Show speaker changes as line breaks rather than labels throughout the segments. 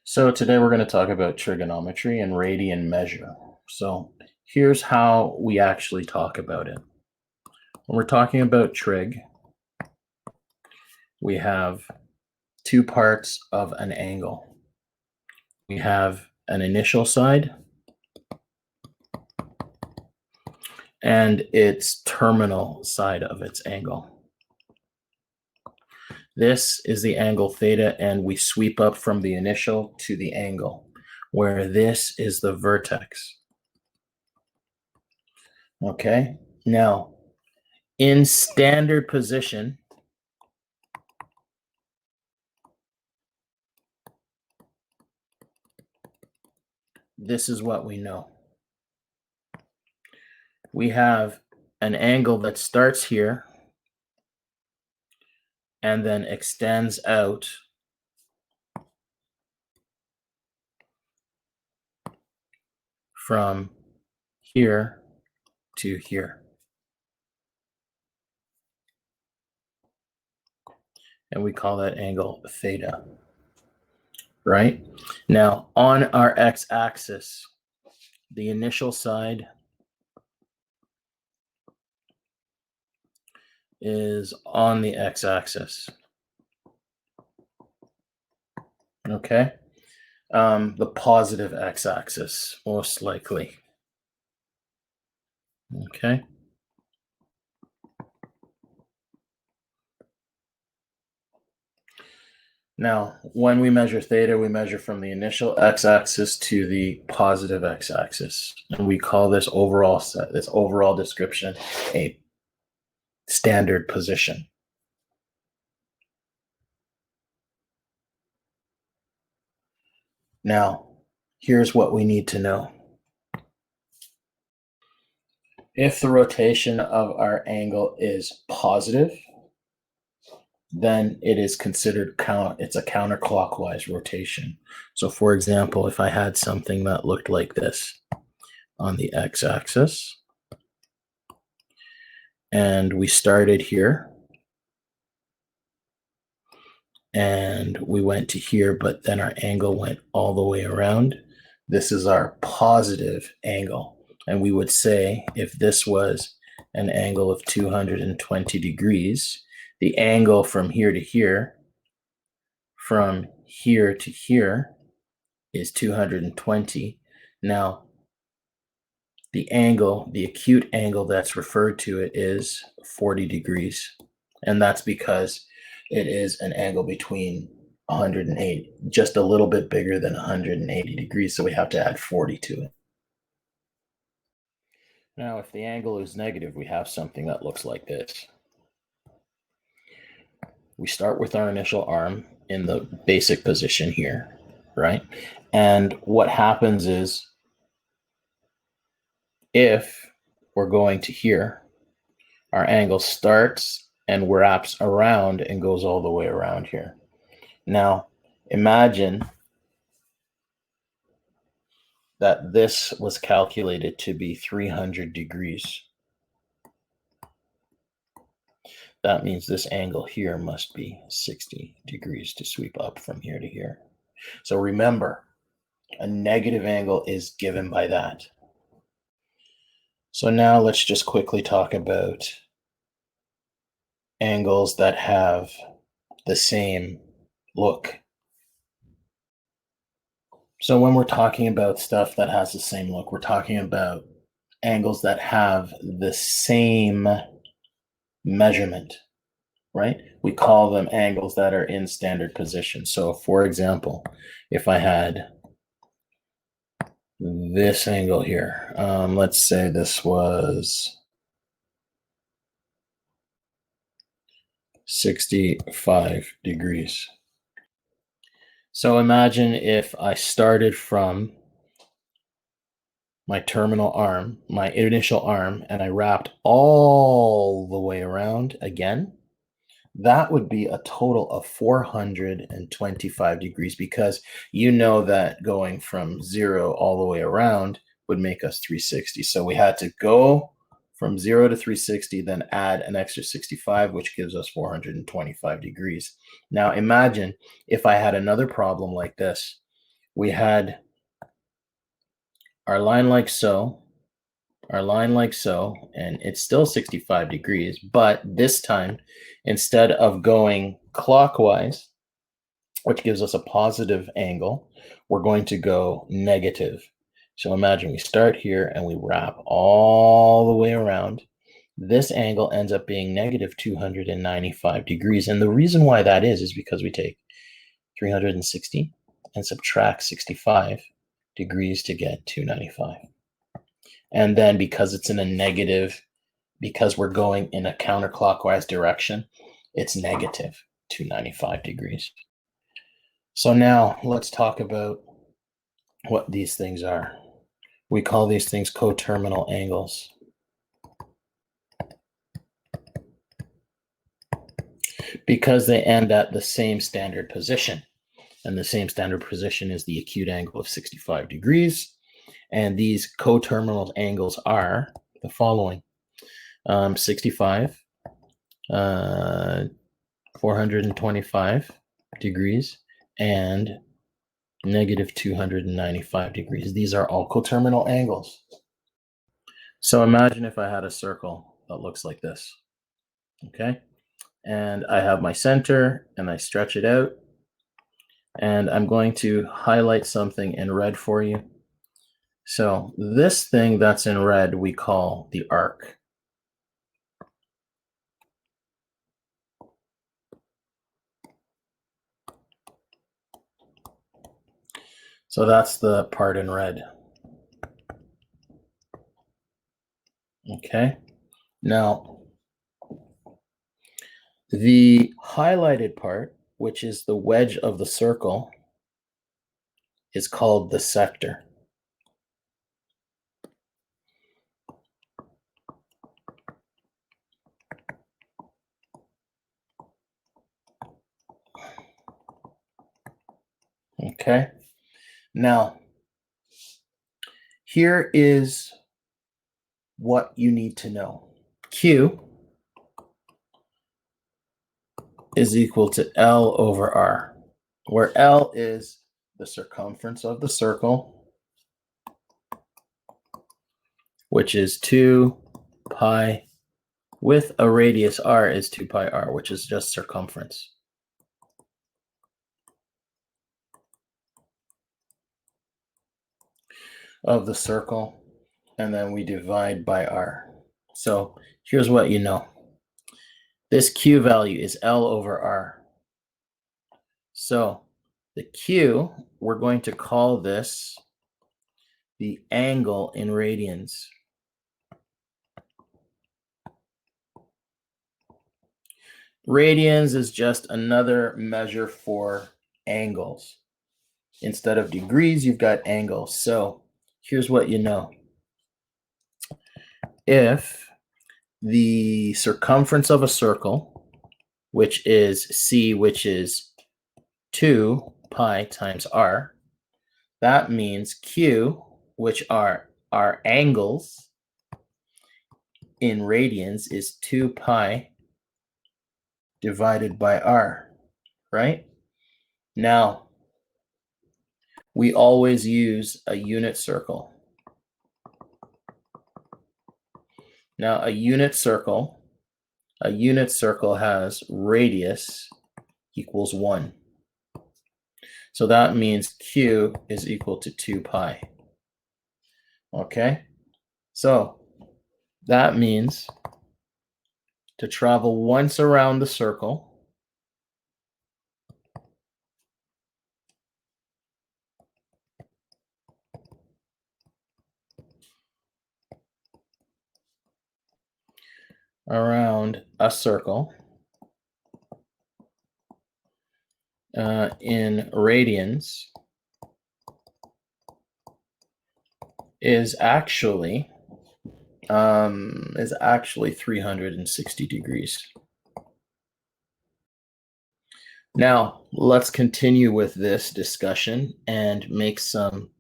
So today we're going to talk about trigonometry and radian measure. So here's how we actually talk about it. When we're talking about trig, we have two parts of an angle. We have an initial side and its terminal side of its angle. This is the angle theta, and we sweep up from the initial to the angle, where this is the vertex. Okay, now in standard position, this is what we know. We have an angle that starts here and then extends out from here to here. And we call that angle theta, right? Now, on our x-axis, the initial side is on the x-axis. Okay? The positive x-axis, most likely. Okay? Now, when we measure theta, we measure from the initial x-axis to the positive x-axis, and we call this overall description a standard position. Now, here's what we need to know. If the rotation of our angle is positive, then it is considered it's a counterclockwise rotation. So for example, if I had something that looked like this on the x-axis, and we started here, and we went to here, but then our angle went all the way around, this is our positive angle. And we would say if this was an angle of 220 degrees, the angle from here to here, from here to here, is 220. Now, the angle, the acute angle that's referred to it is 40 degrees. And that's because it is an angle between 180, just a little bit bigger than 180 degrees. So we have to add 40 to it. Now, if the angle is negative, we have something that looks like this. We start with our initial arm in the basic position here, right? And what happens is, if we're going to here, our angle starts and wraps around and goes all the way around here. Now, imagine that this was calculated to be 300 degrees. That means this angle here must be 60 degrees to sweep up from here to here. So remember, a negative angle is given by that. So now let's just quickly talk about angles that have the same look. So when we're talking about stuff that has the same look, we're talking about angles that have the same measurement, right? We call them angles that are in standard position. So for example, if I had this angle here, let's say this was 65 degrees. So imagine if I started from my terminal arm, my initial arm, and I wrapped all the way around again. That would be a total of 425 degrees, because you know that going from 0 all the way around would make us 360. So we had to go from 0 to 360, then add an extra 65, which gives us 425 degrees. Now imagine if I had another problem like this, we had our line like so, and it's still 65 degrees, but this time, instead of going clockwise, which gives us a positive angle, we're going to go negative. So imagine we start here and we wrap all the way around. This angle ends up being negative 295 degrees. And the reason why that is because we take 360 and subtract 65 degrees to get 295. And then because it's in a negative, because we're going in a counterclockwise direction, it's negative 295 degrees. So now let's talk about what these things are. We call these things coterminal angles. Because they end at the same standard position. And the same standard position is the acute angle of 65 degrees. And these coterminal angles are the following. 65, 425 degrees, and negative 295 degrees. These are all coterminal angles. So imagine if I had a circle that looks like this, okay? And I have my center, and I stretch it out, and I'm going to highlight something in red for you. So this thing that's in red we call the arc. So that's the part in red. Okay. Now, the highlighted part, which is the wedge of the circle, is called the sector. Okay. Now, here is what you need to know. Q is equal to L over R, where L is the circumference of the circle, which is 2 pi, with a radius R is 2 pi R, which is just circumference. Of the circle, and then we divide by R. So here's what you know. This Q value is L over R. So the Q, we're going to call this the angle in radians. Radians is just another measure for angles. Instead of degrees, you've got angles. So here's what you know. If the circumference of a circle, which is C, which is 2 pi times R, that means Q, which are our angles in radians, is 2 pi divided by R, right? Now, we always use a unit circle. Now, a unit circle has radius equals 1. So that means Q is equal to 2 pi. Okay? So that means to travel once around the circle, around a circle in radians is actually 360 degrees. Now, let's continue with this discussion and make some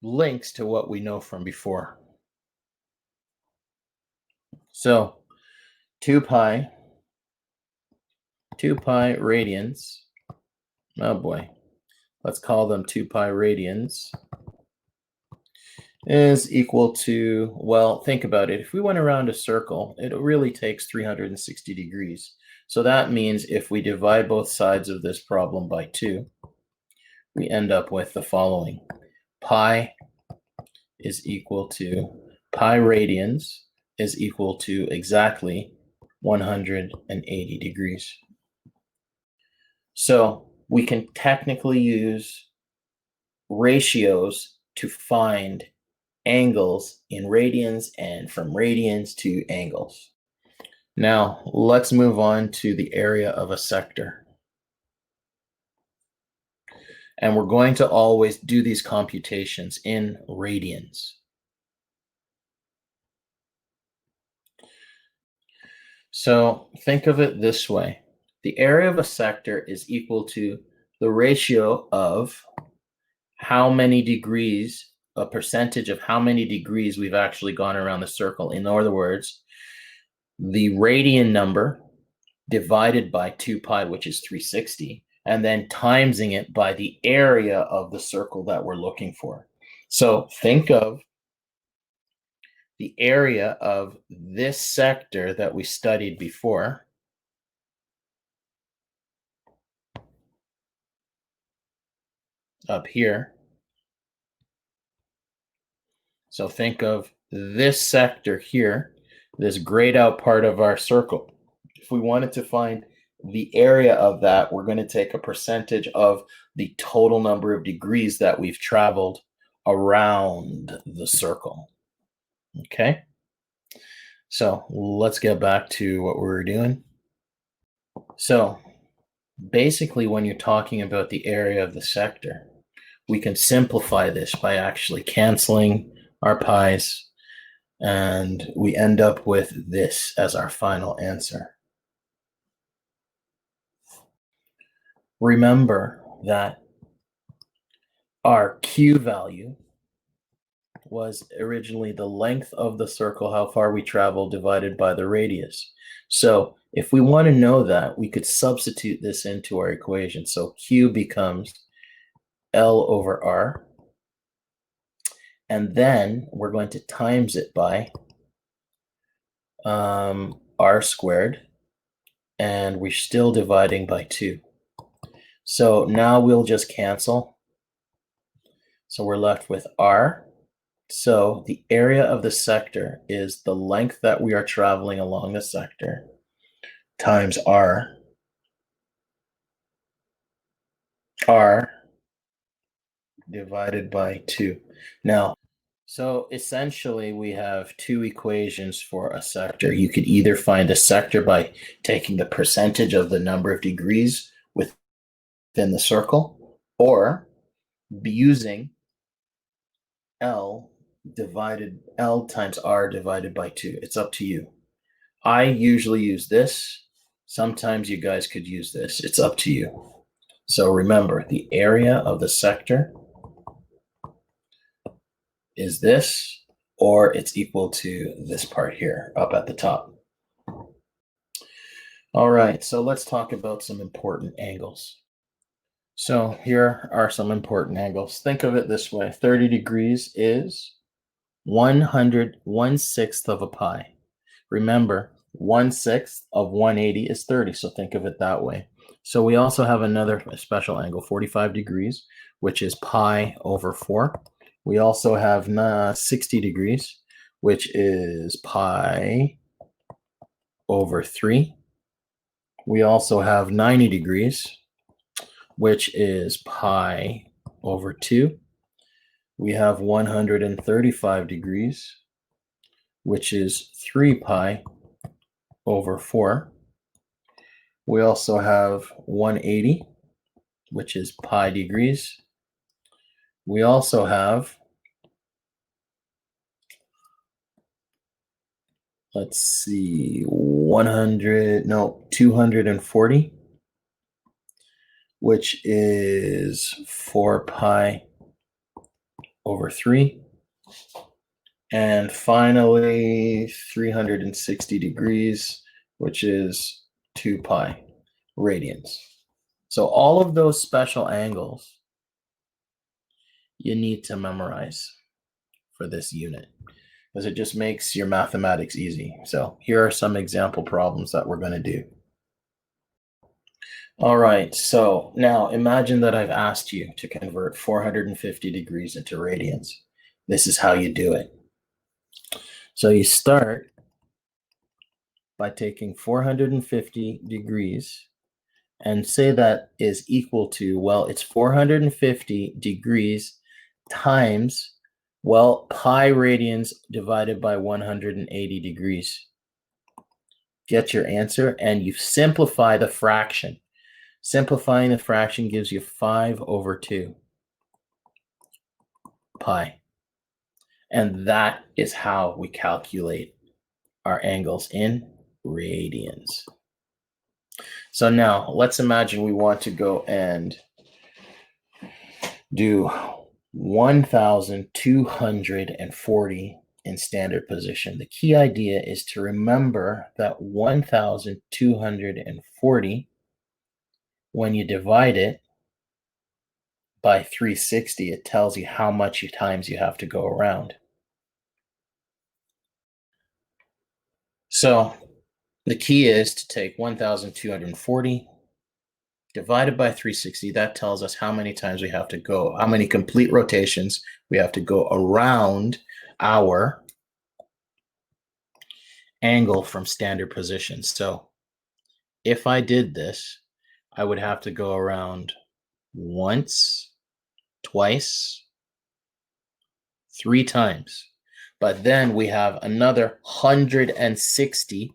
links to what we know from before. So 2 pi radians oh boy, let's call them 2 pi radians, is equal to, well, think about it. If we went around a circle, it really takes 360 degrees. So that means if we divide both sides of this problem by 2, we end up with the following. Pi is equal to pi radians is equal to exactly 180 degrees. So we can technically use ratios to find angles in radians and from radians to angles. Now let's move on to the area of a sector. And we're going to always do these computations in radians. So think of it this way. The area of a sector is equal to the ratio of how many degrees, a percentage of how many degrees we've actually gone around the circle. In other words, the radian number divided by 2 pi, which is 360, and then timesing it by the area of the circle that we're looking for. So think of the area of this sector that we studied before. Up here. So think of this sector here, this grayed out part of our circle. If we wanted to find the area of that, we're going to take a percentage of the total number of degrees that we've traveled around the circle. Okay? So let's get back to what we were doing. So basically, when you're talking about the area of the sector, we can simplify this by actually canceling our pi's, and we end up with this as our final answer. Remember that our Q value was originally the length of the circle, how far we traveled, divided by the radius. So if we want to know that, we could substitute this into our equation. So Q becomes L over R. And then we're going to times it by R squared. And we're still dividing by 2. So now we'll just cancel. So we're left with R. So the area of the sector is the length that we are traveling along the sector times R. R divided by 2. Now, so essentially we have 2 equations for a sector. You could either find a sector by taking the percentage of the number of degrees within the circle, or using L times R divided by 2. It's up to you. I usually use this. Sometimes you guys could use this. It's up to you. So remember, the area of the sector is this, or it's equal to this part here up at the top. All right, so let's talk about some important angles. So here are some important angles. Think of it this way. 30 degrees is 1/1/6 of a pi. Remember, 1/6 of 180 is 30, so think of it that way. So we also have another special angle, 45 degrees, which is pi over 4. We also have 60 degrees, which is pi over 3. We also have 90 degrees, which is pi over 2. We have 135 degrees, which is 3 pi over 4. We also have 180, which is pi degrees. We also have, let's see, 240, which is 4 pi over 3. And finally, 360 degrees, which is 2 pi radians. So all of those special angles you need to memorize for this unit, because it just makes your mathematics easy. So here are some example problems that we're going to do. All right, so now imagine that I've asked you to convert 450 degrees into radians. This is how you do it. So you start by taking 450 degrees and say that is equal to, well, it's 450 degrees times, well, pi radians divided by 180 degrees. Get your answer, and you simplify the fraction. Simplifying the fraction gives you 5/2 pi. And that is how we calculate our angles in radians. So now let's imagine we want to go and do 1,240 in standard position. The key idea is to remember that 1,240, when you divide it by 360, it tells you how much times you have to go around. So the key is to take 1,240 divided by 360. That tells us how many times we have to go, how many complete rotations we have to go around our angle from standard position. So if I did this, I would have to go around once, twice, 3 times. But then we have another 160,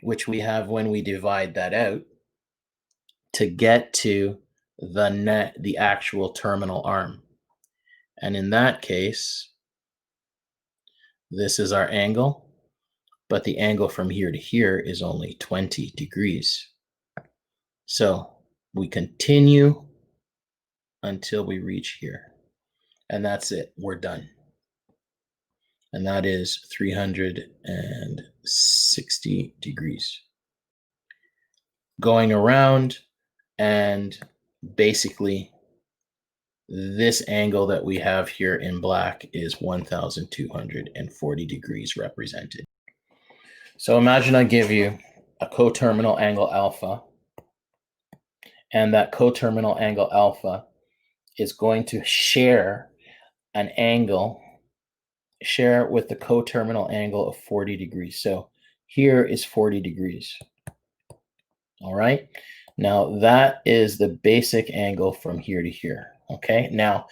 which we have when we divide that out, to get to the actual terminal arm. And in that case, this is our angle, but the angle from here to here is only 20 degrees. So we continue until we reach here. And that's it. We're done. And that is 360 degrees. Going around, and basically this angle that we have here in black is 1,240 degrees represented. So imagine I give you a coterminal angle alpha, and that coterminal angle alpha is going to share an angle, share with the coterminal angle of 40 degrees. So here is 40 degrees. All right. Now that is the basic angle from here to here. Okay. Now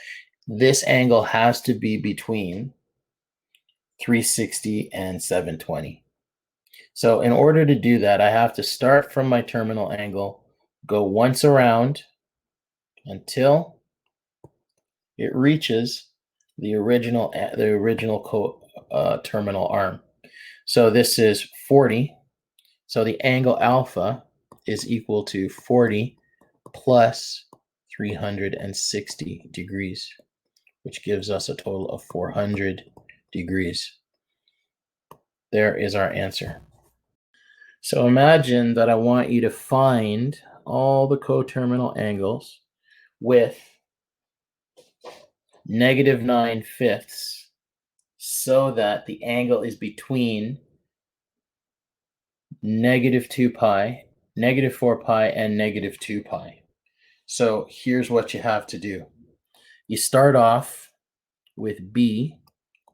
this angle has to be between 360 and 720. So in order to do that, I have to start from my terminal angle, go once around until it reaches the original terminal arm. So this is 40. So the angle alpha is equal to 40 plus 360 degrees, which gives us a total of 400 degrees. There is our answer. So imagine that I want you to find all the coterminal angles with -9/5 so that the angle is between -2 pi, -4 pi, and -2 pi. So here's what you have to do. You start off with B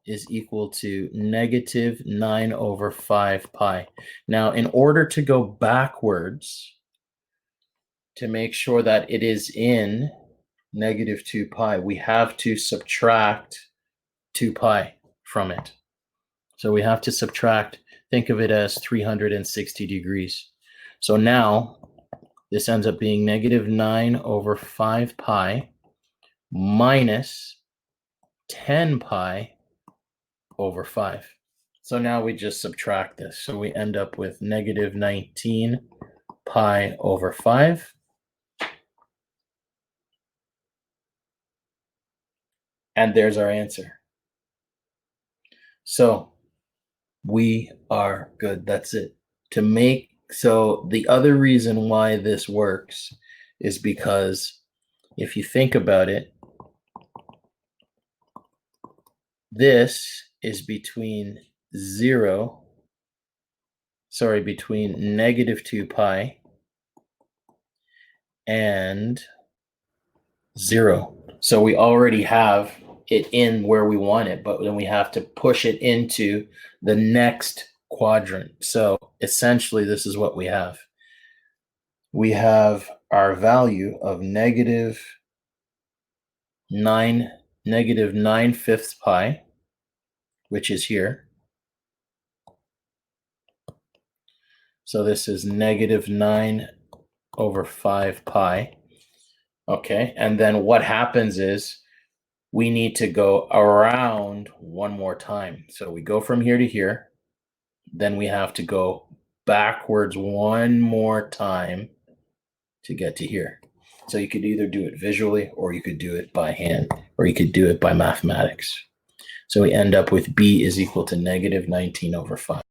is equal to -9/5 pi. Now, in order to go backwards, to make sure that it is in -2 pi, we have to subtract 2 pi from it. So we have to subtract, think of it as 360 degrees. So now this ends up being -9/5 pi minus 10 pi over 5. So now we just subtract this. So we end up with -19 pi over 5. And there's our answer. So we are good. That's it. So the other reason why this works is because if you think about it, this is between between negative 2 pi and 0. So we already have it in where we want it, but then we have to push it into the next quadrant. So essentially, this is what we have. We have our value of negative 9/5 pi, which is here. So this is negative 9/5 pi. Okay, and then what happens is we need to go around one more time. So we go from here to here. Then we have to go backwards one more time to get to here. So you could either do it visually, or you could do it by hand, or you could do it by mathematics. So we end up with b is equal to negative 19/5.